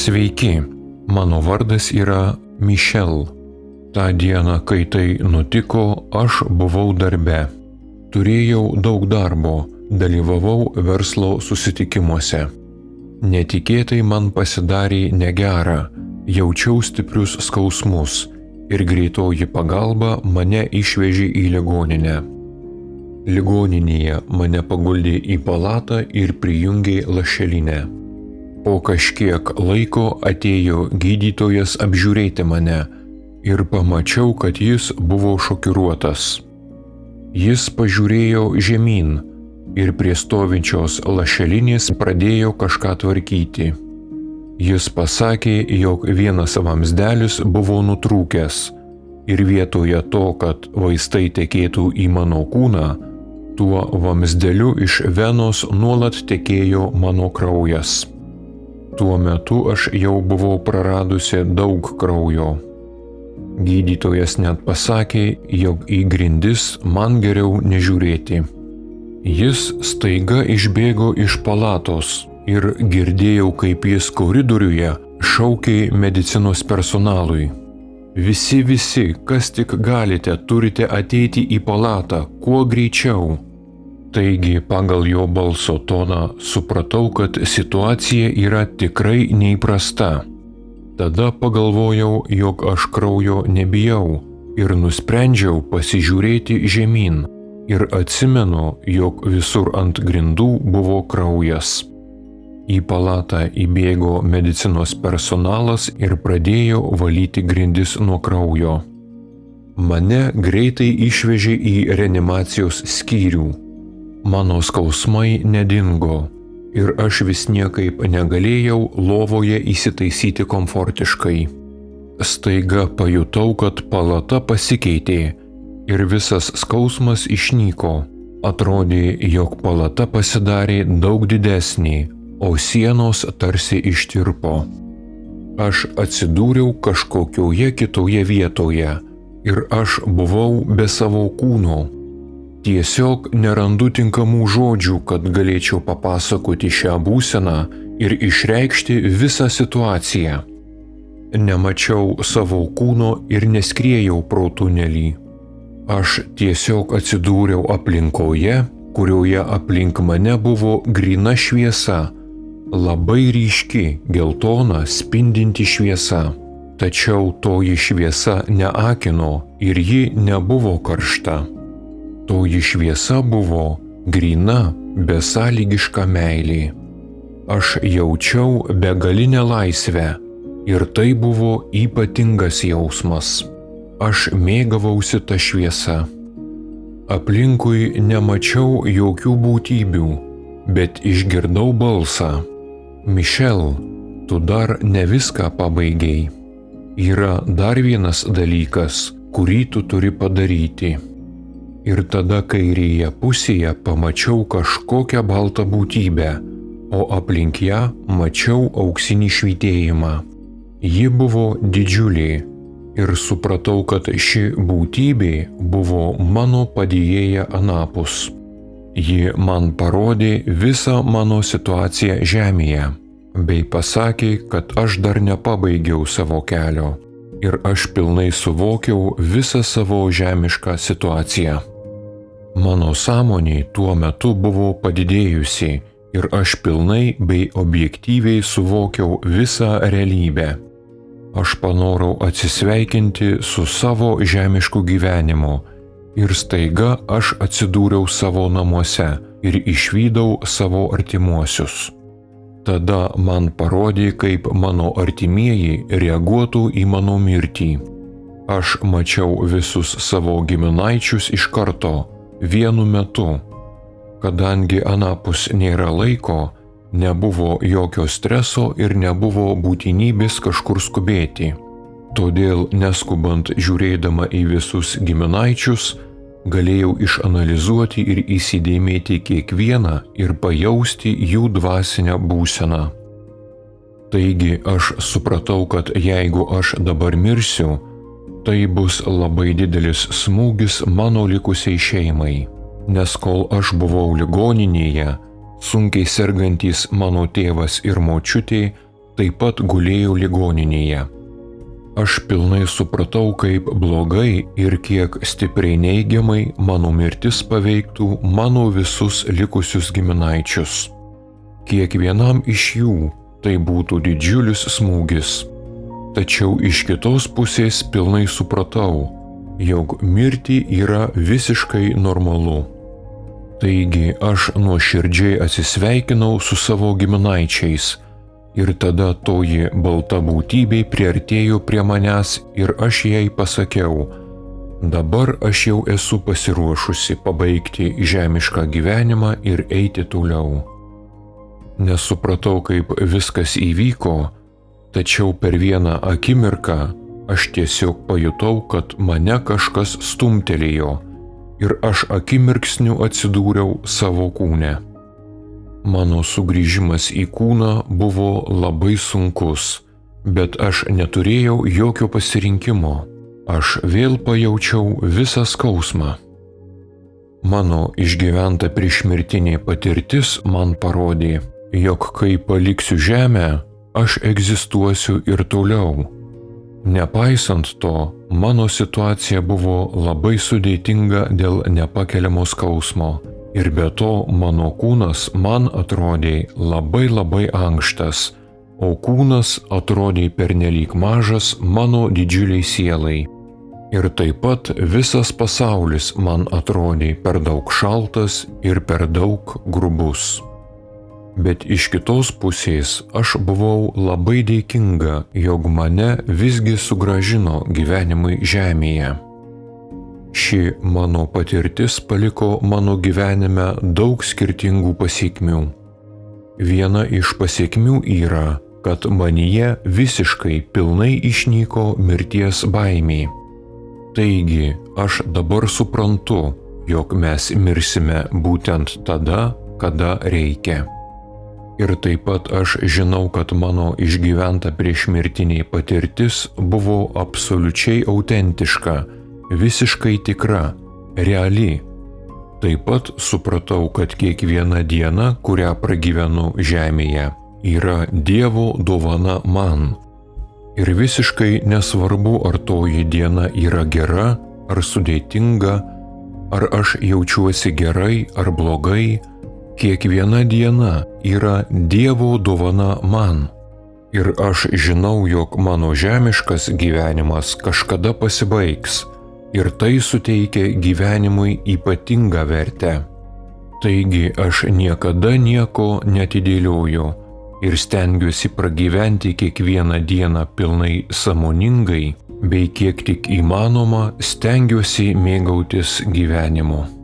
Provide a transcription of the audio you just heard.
Sveiki, mano vardas yra Michel. Ta diena, kai tai nutiko, aš buvau darbe. Turėjau daug darbo, dalyvavau verslo susitikimuose. Netikėtai man pasidarė negera, jaučiau stiprius skausmus ir greitoji pagalba mane išvežė į ligoninę. Ligoninėje mane paguldė į palatą ir prijungė lašelinę. Po kažkiek laiko atėjo gydytojas apžiūrėti mane ir pamačiau, kad jis buvo šokiruotas. Jis pažiūrėjo žemyn ir prie stovinčios lašelinės pradėjo kažką tvarkyti. Jis pasakė, jog vienas vamzdelis buvo nutrūkęs ir vietoje to, kad vaistai tekėtų į mano kūną, tuo vamzdeliu iš venos nuolat tekėjo mano kraujas. Tuo metu aš jau buvau praradusi daug kraujo. Gydytojas net pasakė, jog į grindis man geriau nežiūrėti. Jis staiga išbėgo iš palatos ir girdėjau, kaip jis koridoriuje šaukė medicinos personalui. Visi, kas tik galite, turite ateiti į palatą, kuo greičiau. Taigi, pagal jo balso toną supratau, kad situacija yra tikrai neįprasta. Tada pagalvojau, jog aš kraujo nebijau ir nusprendžiau pasižiūrėti žemyn ir atsimenu, jog visur ant grindų buvo kraujas. Į palatą įbėgo medicinos personalas ir pradėjo valyti grindis nuo kraujo. Mane greitai išvežė į reanimacijos skyrių. Mano skausmai nedingo ir aš vis niekaip negalėjau lovoje įsitaisyti komfortiškai. Staiga pajutau, kad palata pasikeitė ir visas skausmas išnyko. Atrodė, jog palata pasidarė daug didesnė, o sienos tarsi ištirpo. Aš atsidūriau kažkokioje kitoje vietoje ir aš buvau be savo kūno. Tiesiog nerandu tinkamų žodžių, kad galėčiau papasakoti šią būseną ir išreikšti visą situaciją. Nemačiau savo kūno ir neskriejau pro tunelį. Aš tiesiog atsidūriau aplinkoje, kurioje aplink mane buvo gryna šviesa, labai ryški, geltona, spindinti šviesa. Tačiau toji šviesa neakino ir ji nebuvo karšta. Toji šviesa buvo gryna, besąlygiška meilė. Aš jaučiau begalinę laisvę ir tai buvo ypatingas jausmas. Aš mėgavausi tą šviesą. Aplinkui nemačiau jokių būtybių, bet išgirdau balsą. Michel, tu dar ne viską pabaigei. Yra dar vienas dalykas, kurį tu turi padaryti. Ir tada kairėje pusėje pamačiau kažkokią baltą būtybę, o aplink ją mačiau auksinį švytėjimą. Ji buvo didžiulė ir supratau, kad ši būtybė buvo mano padėjėja anapus. Ji man parodė visą mano situaciją žemėje, bei pasakė, kad aš dar nepabaigiau savo kelio ir aš pilnai suvokiau visą savo žemišką situaciją. Mano sąmonė tuo metu buvo padidėjusi ir aš pilnai bei objektyviai suvokiau visą realybę. Aš panorau atsisveikinti su savo žemišku gyvenimu ir staiga aš atsidūriau savo namuose ir išvydau savo artimuosius. Tada man parodė, kaip mano artimieji reaguotų į mano mirtį. Aš mačiau visus savo giminaičius iš karto, vienu metu. Kadangi anapus nėra laiko, nebuvo jokio streso ir nebuvo būtinybės kažkur skubėti. Todėl neskubant žiūrėdama į visus giminaičius, galėjau išanalizuoti ir įsidėmėti kiekvieną ir pajausti jų dvasinę būseną. Taigi aš supratau, kad jeigu aš dabar mirsiu, tai bus labai didelis smūgis mano likusiai šeimai, nes kol aš buvau ligoninėje, sunkiai sergantys mano tėvas ir močiutė taip pat gulėjau ligoninėje. Aš pilnai supratau, kaip blogai ir kiek stipriai neigiamai mano mirtis paveiktų mano visus likusius giminaičius. Kiekvienam iš jų tai būtų didžiulis smūgis. Tačiau iš kitos pusės pilnai supratau, jog mirti yra visiškai normalu. Taigi aš nuoširdžiai atsisveikinau su savo giminaičiais ir tada toji balta būtybė priartėjo prie manęs ir aš jai pasakiau, dabar aš jau esu pasiruošusi pabaigti žemišką gyvenimą ir eiti toliau. Nesupratau, kaip viskas įvyko, tačiau per vieną akimirką aš tiesiog pajutau, kad mane kažkas stumtelėjo ir aš akimirksniu atsidūriau savo kūne. Mano sugrįžimas į kūną buvo labai sunkus, bet aš neturėjau jokio pasirinkimo. Aš vėl pajaučiau visą skausmą. Mano išgyventa priešmirtinė patirtis man parodė, jog kai paliksiu žemę, aš egzistuosiu ir toliau. Nepaisant to, mano situacija buvo labai sudėtinga dėl nepakeliamo skausmo ir be to mano kūnas man atrodė labai ankštas, o kūnas atrodė pernelyg mažas mano didžiuliai sielai. Ir taip pat visas pasaulis man atrodė per daug šaltas ir per daug grubus. Bet iš kitos pusės aš buvau labai dėkinga, jog mane visgi sugrąžino gyvenimui žemėje. Ši mano patirtis paliko mano gyvenime daug skirtingų pasekmių. Viena iš pasekmių yra, kad manyje visiškai pilnai išnyko mirties baimė. Taigi aš dabar suprantu, jog mes mirsime būtent tada, kada reikia. Ir taip pat aš žinau, kad mano išgyventa priešmirtinė patirtis buvo absoliučiai autentiška, visiškai tikra, reali. Taip pat supratau, kad kiekviena diena, kurią pragyvenu žemėje, yra Dievo dovana man. Ir visiškai nesvarbu, ar toji diena yra gera, ar sudėtinga, ar aš jaučiuosi gerai ar blogai, kiekviena diena yra Dievo dovana man. Ir aš žinau, jog mano žemiškas gyvenimas kažkada pasibaigs ir tai suteikia gyvenimui ypatingą vertę. Taigi aš niekada nieko neatidėlioju ir stengiuosi pragyventi kiekvieną dieną pilnai sąmoningai, bei kiek tik įmanoma stengiuosi mėgautis gyvenimu.